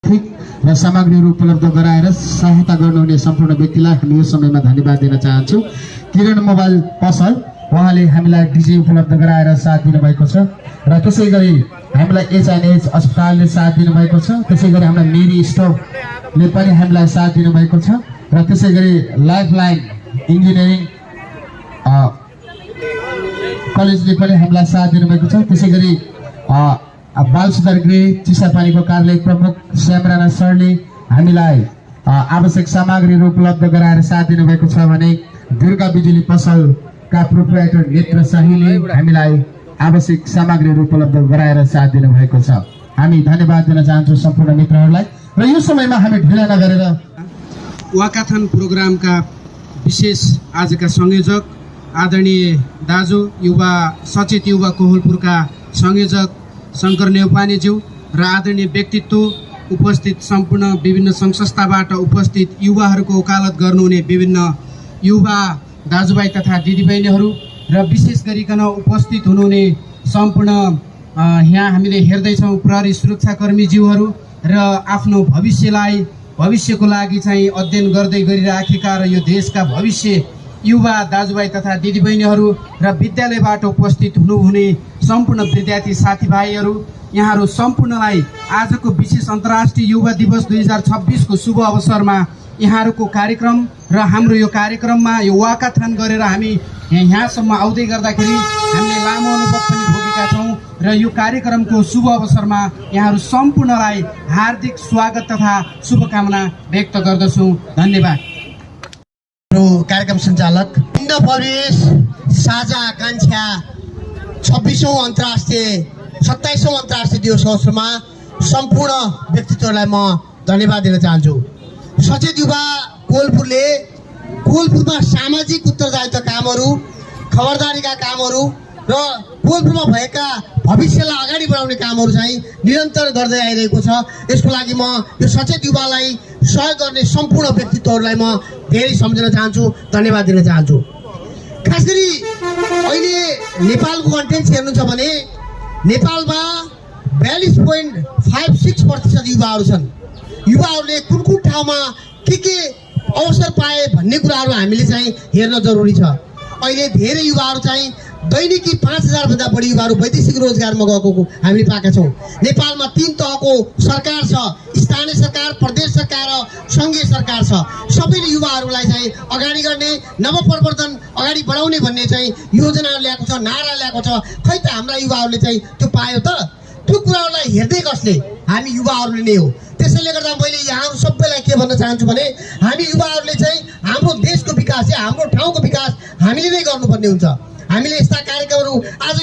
आर्थिक र सामग्रीहरू उपलब्ध गराएर सहायता गर्नुहुने सम्पूर्ण व्यक्तिलाई हामी यो समयमा धन्यवाद दिन चाहन्छौँ। किरण मोबाइल पसल उहाँले हामीलाई डिजे उपलब्ध गराएर साथ दिनुभएको छ र त्यसै गरी हामीलाई एचएनएच अस्पतालले साथ दिनुभएको छ। त्यसै गरी हामीलाई मेरी स्टोरले पनि हामीलाई साथ दिनुभएको छ र त्यसै गरी लाइफलाइन इन्जिनियरिङ कलेजले पनि हामीलाई साथ दिनुभएको छ। त्यसै गरी बाल सुधार गृह चिसापानीको कार्यालय प्रमुख श्यामराणा सरले हामीलाई आवश्यक सामग्रीहरू उपलब्ध गराएर साथ दिनुभएको छ भने दुर्गा बिजुली पसलका प्रोप्राइटर नेत्र शाहीले हामीलाई आवश्यक सामग्रीहरू उपलब्ध गराएर साथ दिनुभएको छ। हामी धन्यवाद दिन चाहन्छौँ सम्पूर्ण मित्रहरूलाई र यो समयमा हामी ढिला नगरेर वाकाथन प्रोग्रामका विशेष आजका संयोजक आदरणीय दाजु युवा सचेत युवा कोहलपुरका संयोजक शङ्कर नेउपानेज्यू र आदरणीय व्यक्तित्व उपस्थित सम्पूर्ण विभिन्न सङ्घ संस्थाबाट उपस्थित युवाहरूको वकालत गर्नुहुने विभिन्न युवा दाजुभाइ तथा दिदीबहिनीहरू र विशेष गरिकन उपस्थित हुनुहुने सम्पूर्ण यहाँ हामीले हेर्दैछौँ प्रहरी सुरक्षाकर्मीज्यूहरू र आफ्नो भविष्यको लागि चाहिँ अध्ययन गर्दै गरिराखेका र यो देशका भविष्य युवा दाजुभाइ तथा दिदीबहिनीहरू र विद्यालयबाट उपस्थित हुनुहुने सम्पूर्ण विद्यार्थी साथीभाइहरू यहाँहरू सम्पूर्णलाई आजको विशेष अन्तर्राष्ट्रिय युवा दिवस 2026 को शुभ अवसरमा यहाँहरूको कार्यक्रम र हाम्रो यो कार्यक्रममा यो वाकाथन गरेर हामी यहाँसम्म आउँदै गर्दाखेरि हामीले लामो अनुभव पनि भोगेका छौँ र यो कार्यक्रमको शुभ अवसरमा यहाँहरू सम्पूर्णलाई हार्दिक स्वागत तथा शुभकामना व्यक्त गर्दछु। धन्यवाद। कार्यक्रम सञ्चालक हिन्द प्रवेश साझा आकांक्षा 26औं अन्तर्राष्ट्रिय 27औं अन्तर्राष्ट्रिय दिवस अवसरमा सम्पूर्ण व्यक्तित्वलाई म धन्यवाद दिन चाहन्छु। सचेत युवा कोहलपुरमा सामाजिक उत्तरदायित्व कामहरू खबरदारीका कामहरू र कोहलपुरमा भएका भविष्यलाई अगाडि बढाउने कामहरू चाहिँ निरन्तर गर्दै आइरहेको छ। यसको लागि म यो सचेत युवालाई सहयोग गर्ने सम्पूर्ण व्यक्तित्वहरूलाई म धेरै सम्झन चाहन्छु, धन्यवाद दिन चाहन्छु। खास गरी अहिले नेपालको कन्टेन्ट हेर्नुहुन्छ भने नेपालमा 42.56% युवाहरू छन्। युवाहरूले कुन कुन ठाउँमा के अवसर पाए भन्ने कुराहरू हामीले चाहिँ हेर्न जरुरी छ। अहिले धेरै युवाहरू चाहिँ दैनिकी 5000 भन्दा बढी युवाहरू वैदेशिक रोजगारमा गएको हामीले पाएका छौँ। नेपालमा 3 तहको सरकार छ, स्थानीय सरकार, प्रदेश सरकार र सङ्घीय सरकार छ। सबैले युवाहरूलाई चाहिँ अगाडि गर्ने नवप्रवर्तन अगाडि बढाउने भन्ने चाहिँ योजनाहरू ल्याएको छ, नारा ल्याएको छ। खै त हाम्रा युवाहरूले चाहिँ त्यो पायो त? त्यो कुराहरूलाई हेर्दै कसले? हामी युवाहरूले नै हो। त्यसैले गर्दा मैले यहाँहरू सबैलाई के भन्न चाहन्छु भने हामी युवाहरूले चाहिँ हाम्रो देशको विकास या हाम्रो ठाउँको विकास हामीले नै गर्नुपर्ने हुन्छ। हामीले यस्ता कार्यक्रमहरू आज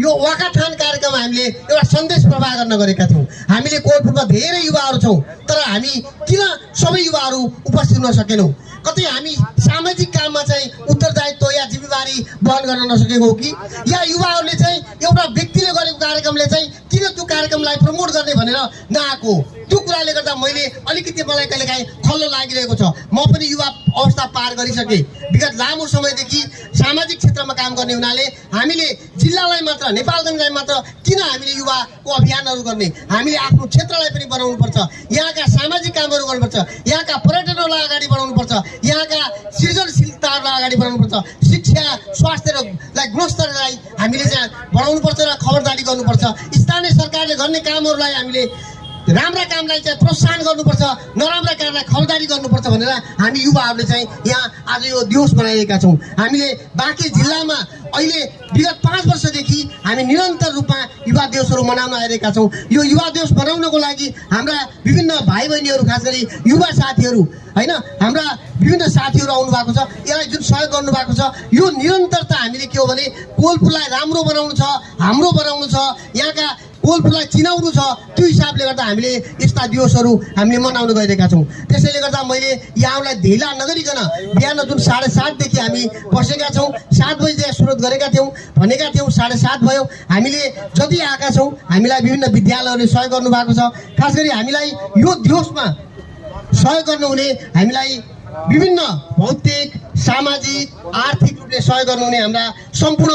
यो वाकाथन कार्यक्रम हामीले एउटा सन्देश प्रवाह गर्न गरेका थियौँ। हामीले कोहलपुरमा धेरै युवाहरू छौँ, तर हामी किन सबै युवाहरू उपस्थित हुन सकेनौँ? कतै हामी सामाजिक काममा चाहिँ उत्तरदायित्व या जिम्मेवारी वहन गर्न नसकेको हो कि या युवाहरूले चाहिँ एउटा व्यक्तिले गरेको कार्यक्रमले चाहिँ किन त्यो कार्यक्रमलाई प्रमोट गर्ने भनेर नआएको? त्यो कुराले गर्दा मैले अलिकति मलाई कहिलेकाहीँ खल्लो लागिरहेको छ। म पनि युवा अवस्था पार गरिसकेँ। विगत लामो समयदेखि सामाजिक क्षेत्रमा काम गर्ने हुनाले हामीले जिल्लालाई मात्र नेपालगञ्जलाई मात्र किन हामीले युवाको अभियानहरू गर्ने? हामीले आफ्नो क्षेत्रलाई पनि बनाउनुपर्छ, यहाँका सामाजिक कामहरू गर्नुपर्छ, यहाँका पर्यटनहरूलाई अगाडि बढाउनुपर्छ, यहाँका सृजनशीलताहरूलाई अगाडि बढाउनुपर्छ, शिक्षा स्वास्थ्यलाई गुणस्तरलाई हामीले चाहिँ बढाउनुपर्छ र खबरदारी गर्नुपर्छ। स्थानीय सरकारले गर्ने कामहरूलाई हामीले राम्रा कामलाई चाहिँ प्रोत्साहन गर्नुपर्छ, नराम्रा कामलाई खबरदारी गर्नुपर्छ भनेर हामी युवाहरूले चाहिँ यहाँ आज यो दिवस मनाइरहेका छौँ। हामीले बाँकी जिल्लामा अहिले विगत 5 वर्षदेखि हामी निरन्तर रूपमा युवा दिवसहरू मनाउन आइरहेका छौँ। यो युवा दिवस मनाउनको लागि हाम्रा विभिन्न भाइ बहिनीहरू, खास गरी युवा साथीहरू हैन, हाम्रा विभिन्न साथीहरू आउनु भएको छ, यसलाई जुन सहयोग गर्नु भएको छ, यो निरन्तरता हामीले के हो भने कोहलपुरलाई राम्रो बनाउनु छ, हाम्रो बनाउनु छ, यहाँका कोहलपुरलाई चिनाउनु छ। त्यो हिसाबले गर्दा हामीले यस्ता दिवसहरू हामीले मनाउन गइरहेका छौँ। त्यसैले गर्दा मैले यहाँलाई ढिला नगरिकन बिहान जुन 7:30 देखि हामी बसेका छौँ, 7 बजे सुरु गरेका थियौँ, भनेका थियौँ 7:30 भयो। हामीले जति आएका छौँ, हामीलाई विभिन्न विद्यालयहरूले सहयोग गर्नुभएको छ। खास गरी हामीलाई यो दिवसमा सहयोग गर्नुहुने, हामीलाई विभिन्न भौतिक, सामाजिक, आर्थिक रूपले सहयोग गर्नुहुने हाम्रा सम्पूर्ण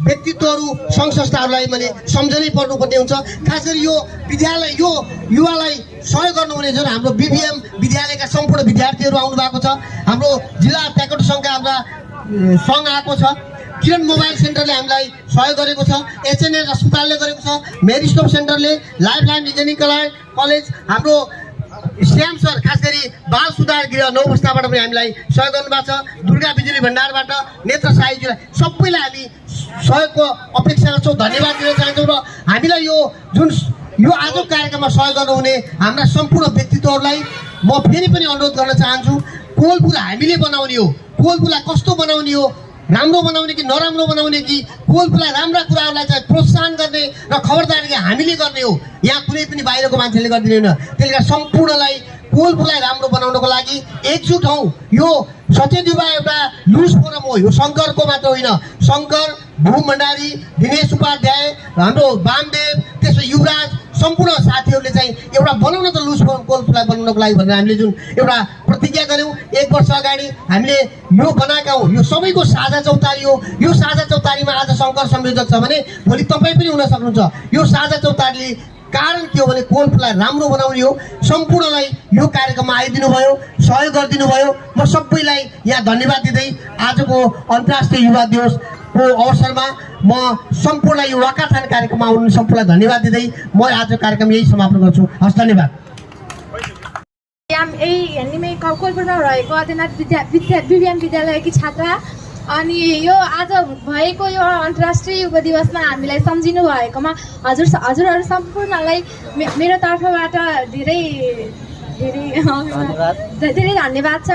व्यक्तित्वहरू सङ्घ संस्थाहरूलाई मैले सम्झनै पर्नुपर्ने हुन्छ। खास गरी यो विद्यालय यो युवालाई सहयोग गर्नुहुने जुन हाम्रो बिबिएम विद्यालयका सम्पूर्ण विद्यार्थीहरू आउनु भएको छ, हाम्रो जिल्ला ट्याक्वान्डो सङ्घका हाम्रा सङ्घ आएको छ, किरण मोबाइल सेन्टरले हामीलाई सहयोग गरेको छ, एचएनएल अस्पतालले गरेको छ, मेरिस्कोप सेन्टरले, लाइफलाइन इन्जिनियरिङ कलेज, हाम्रो श्याम सर खास गरी बाल सुधार गृह 9 अवस्थाबाट पनि हामीलाई सहयोग गर्नुभएको छ, दुर्गा बिजुली भण्डारबाट नेत्र साईजीलाई सबैलाई हामी सहयोगको अपेक्षा गर्छौँ, धन्यवाद दिन चाहन्छौँ। र हामीलाई यो आजको कार्यक्रममा सहयोग गर्नुहुने हाम्रा सम्पूर्ण व्यक्तित्वहरूलाई म फेरि पनि अनुरोध गर्न चाहन्छु। कोलपुर हामीले बनाउने हो, कोलपुरलाई कस्तो बनाउने हो, राम्रो बनाउने कि नराम्रो बनाउने कि कोलपुरलाई राम्रा कुराहरूलाई चाहिँ प्रोत्साहन गर्ने र खबरदारी हामीले गर्ने हो, यहाँ कुनै पनि बाहिरको मान्छेले गरिदिने होइन। त्यसले गर्दा सम्पूर्णलाई कोलपुरलाई राम्रो बनाउनको लागि एकजुट हौँ। यो सचेत युवा एउटा लुज फोरम हो, यो शङ्करको मात्र होइन, शङ्कर, भूम भण्डारी, दिनेश उपाध्याय, हाम्रो वामदेव, त्यसो युवराज सम्पूर्ण साथीहरूले चाहिँ एउटा बनाउन त लुज फोरम कोलपुरलाई बनाउनको लागि भनेर हामीले जुन एउटा प्रतिज्ञा गऱ्यौँ 1 वर्ष अगाडि हामीले यो बनाएका हौँ। यो सबैको साझा चौतारी हो। यो साझा चौतारीमा आज शङ्कर संयोजक छ भने भोलि तपाईँ पनि हुन सक्नुहुन्छ। यो साझा चौतारीले कारण के हो भने कोलपुरलाई राम्रो बनाउने हो। सम्पूर्णलाई यो कार्यक्रममा आइदिनु भयो, सहयोग गरिदिनु भयो। म सबैलाई यहाँ धन्यवाद दिँदै आजको अन्तर्राष्ट्रिय युवा दिवसको अवसरमा म सम्पूर्ण यो वाकाथान कार्यक्रममा आउनु सम्पूर्णलाई धन्यवाद दिँदै म आजको कार्यक्रम यही समापन गर्छु। हस्, धन्यवाद। कोलपुरमा रहेको अध्ययन बिबिएम विद्यालयकी छात्रा अनि यो आज भएको यो अन्तर्राष्ट्रिय युवा दिवसमा हामीलाई सम्झिनु भएकोमा हजुरहरू सम्पूर्णलाई मेरो तर्फबाट धेरै धन्यवाद छ।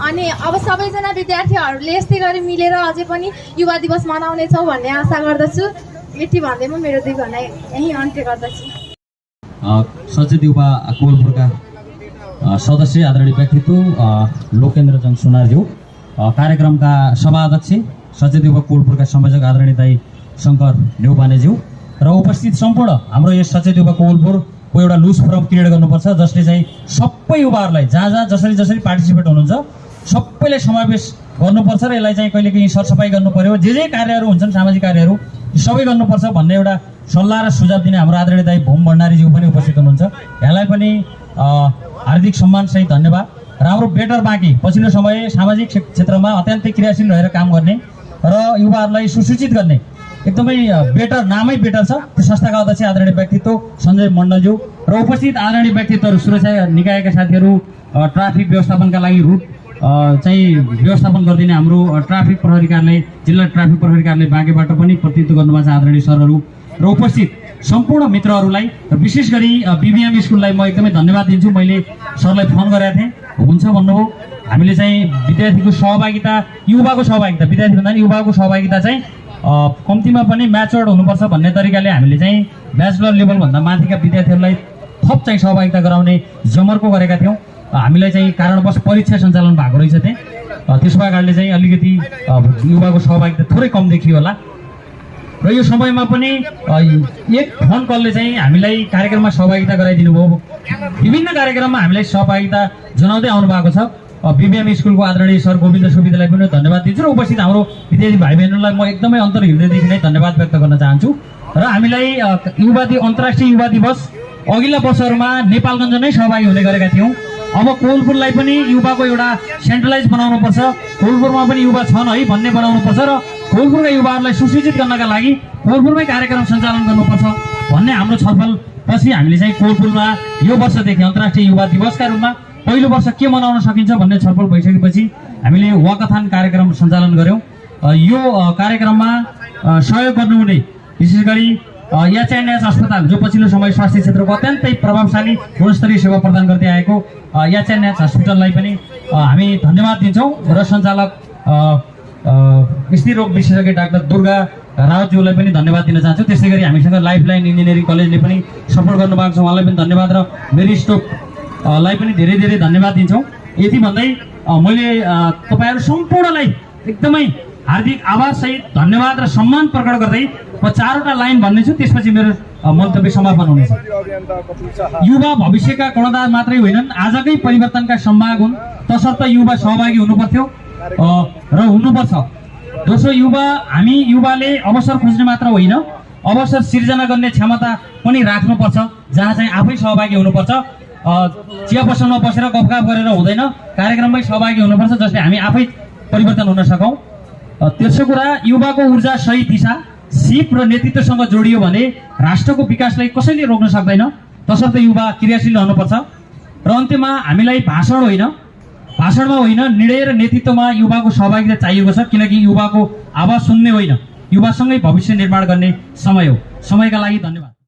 अनि अब सबैजना विद्यार्थीहरूले यस्तै गरी मिलेर अझै पनि युवा दिवस मनाउनेछौँ भन्ने आशा गर्दछु। यति भन्दै म मेरो 2 भनाइ यहीँ अन्त्य गर्दछु। सचेत युवा कोलपुरका सदस्य आदरणीय व्यक्तित्व लोकेन्द्र जङ सुनारज्यू, कार्यक्रमका सभाध्यक्ष सचेत युवा कोलपुरका संयोजक आदरणीय दाई शङ्कर नेउपानेज्यू र उपस्थित सम्पूर्ण हाम्रो यस सचेत युवा कोलपुरको एउटा लुज फोरम क्रिएट गर्नुपर्छ जसले चाहिँ सबै युवाहरूलाई जहाँ जसरी पार्टिसिपेट हुनुहुन्छ सबैलाई समावेश गर्नुपर्छ र यसलाई चाहिँ कहिले काहीँ सरसफाइ गर्नु पर्यो, जे कार्यहरू हुन्छन् सामाजिक कार्यहरू सबै गर्नुपर्छ भन्ने एउटा सल्लाह र सुझाव दिने हाम्रो आदरणीय दाई भूम भण्डारीज्यू पनि उपस्थित हुनुहुन्छ। यहाँलाई पनि हार्दिक सम्मानसहित धन्यवाद। र हाम्रो बेटर बाँकी पछिल्लो समय सामाजिक क्षेत्रमा अत्यन्तै क्रियाशील रहेर काम गर्ने र युवाहरूलाई सुसूचित गर्ने एकदमै बेटर नामै बेटर छ त्यो संस्थाका अध्यक्ष आदरणीय व्यक्तित्व सञ्जय मण्डलज्यू र उपस्थित आदरणीय व्यक्तित्वहरू सुरक्षा निकायका साथीहरू, ट्राफिक व्यवस्थापनका लागि रुट चाहिँ व्यवस्थापन गरिदिने हाम्रो ट्राफिक प्रहरी कार्यालय, जिल्ला ट्राफिक प्रहरी कार्यालय बाँकेबाट पनि प्रतिनिधित्व गर्नुभएको छ आदरणीय सरहरू र उपस्थित सम्पूर्ण मित्रहरूलाई र विशेष गरी बिबिएम स्कुललाई म एकदमै धन्यवाद दिन्छु। मैले सरलाई फोन गरेको थिएँ, हुन्छ भन्नुभयो। हामीले चाहिँ विद्यार्थीको सहभागिता, युवाको सहभागिता, विद्यार्थी भन्दा पनि युवाको सहभागिता चाहिँ कम्तीमा पनि म्याच्योर्ड हुनुपर्छ भन्ने तरिकाले हामीले चाहिँ ब्याचलर लेभलभन्दा माथिका विद्यार्थीहरूलाई थप चाहिँ सहभागिता गराउने जमर्को गरेका थियौँ। हामीलाई चाहिँ कारणवश परीक्षा सञ्चालन भएको रहेछ त्यहाँ, त्यसो भए कारणले चाहिँ अलिकति युवाको सहभागिता थोरै कम देखियो होला। र यो समयमा पनि एक फोन कलले चाहिँ हामीलाई कार्यक्रममा सहभागिता गराइदिनु भयो। विभिन्न कार्यक्रममा हामीलाई सहभागिता जनाउँदै आउनु भएको छ। बिबिएम स्कुलको आदरणीय सर गोविन्द सुविधालाई पनि धन्यवाद दिन्छु र उपस्थित हाम्रो विद्यार्थी भाइ बहिनीहरूलाई म एकदमै अन्तर हृदयदेखि नै धन्यवाद व्यक्त गर्न चाहन्छु। र हामीलाई अन्तर्राष्ट्रिय युवा दिवस अघिल्ला वर्षहरूमा नेपालगञ्ज नै सहभागी हुने गरेका थियौँ। अब कोलपुरलाई पनि युवाको एउटा सेन्ट्रलाइज बनाउनुपर्छ, कोलपुरमा पनि युवा छन् है भन्ने बनाउनुपर्छ र कोलपुरका युवाहरूलाई सुसूचित गर्नका लागि कोलपुरमै कार्यक्रम सञ्चालन गर्नुपर्छ भन्ने हाम्रो छलफल पछि हामीले चाहिँ कोलपुरमा यो वर्षदेखि अन्तर्राष्ट्रिय युवा दिवसका रूपमा पहिलो वर्ष के मनाउन सकिन्छ भन्ने छलफल भइसकेपछि हामीले वाकाथान कार्यक्रम सञ्चालन गऱ्यौँ। यो कार्यक्रममा सहयोग गर्नुहुने विशेष गरी एचएनएच अस्पताल जो पछिल्लो समय स्वास्थ्य क्षेत्रको अत्यन्तै प्रभावशाली गुणस्तरीय सेवा प्रदान गर्दै आएको एचएनएच हस्पिटललाई पनि हामी धन्यवाद दिन्छौँ र सञ्चालक स्त्रीरोग विशेषज्ञ डाक्टर दुर्गा रावतज्यूलाई पनि धन्यवाद दिन चाहन्छु। त्यसै गरी हामीसँग लाइफलाइन इन्जिनियरिङ कलेजले पनि सपोर्ट गर्नुभएको छ, उहाँलाई पनि धन्यवाद र मेरिस्टोकलाई पनि धेरै धेरै धन्यवाद दिन्छौँ। यति भन्दै मैले तपाईँहरू सम्पूर्णलाई एकदमै हार्दिक आभारसहित धन्यवाद र सम्मान प्रकट गर्दै म 4वटा लाइन भन्नेछु, त्यसपछि मेरो मन्तव्य समापन हुनेछ। युवा भविष्यका कर्णधार मात्रै होइनन्, आजकै परिवर्तनका सम्भाग हुन्, तसर्थ युवा सहभागी हुनुपर्थ्यो र हुनुपर्छ। दोस्रो हामी युवाले अवसर खोज्ने मात्र होइन, अवसर सिर्जना गर्ने क्षमता पनि राख्नुपर्छ, जहाँ चाहिँ आफै सहभागी हुनुपर्छ। चिया पसलमा बसेर गफगाफ गरेर हुँदैन, कार्यक्रममै सहभागी हुनुपर्छ, जसले हामी आफै परिवर्तन हुन सकौँ। तेस्रो कुरा, युवाको ऊर्जा सही दिशा, सिप र नेतृत्वसँग जोडियो भने राष्ट्रको विकासलाई कसैले रोक्न सक्दैन, तसर्थ युवा क्रियाशील रहनुपर्छ। र अन्त्यमा हामीलाई भाषणमा होइन, निर्णय र नेतृत्वमा युवाको सहभागिता चाहिएको छ, किनकि युवाको आवाज सुन्ने होइन, युवासँगै भविष्य निर्माण गर्ने समय हो। समयका लागि धन्यवाद।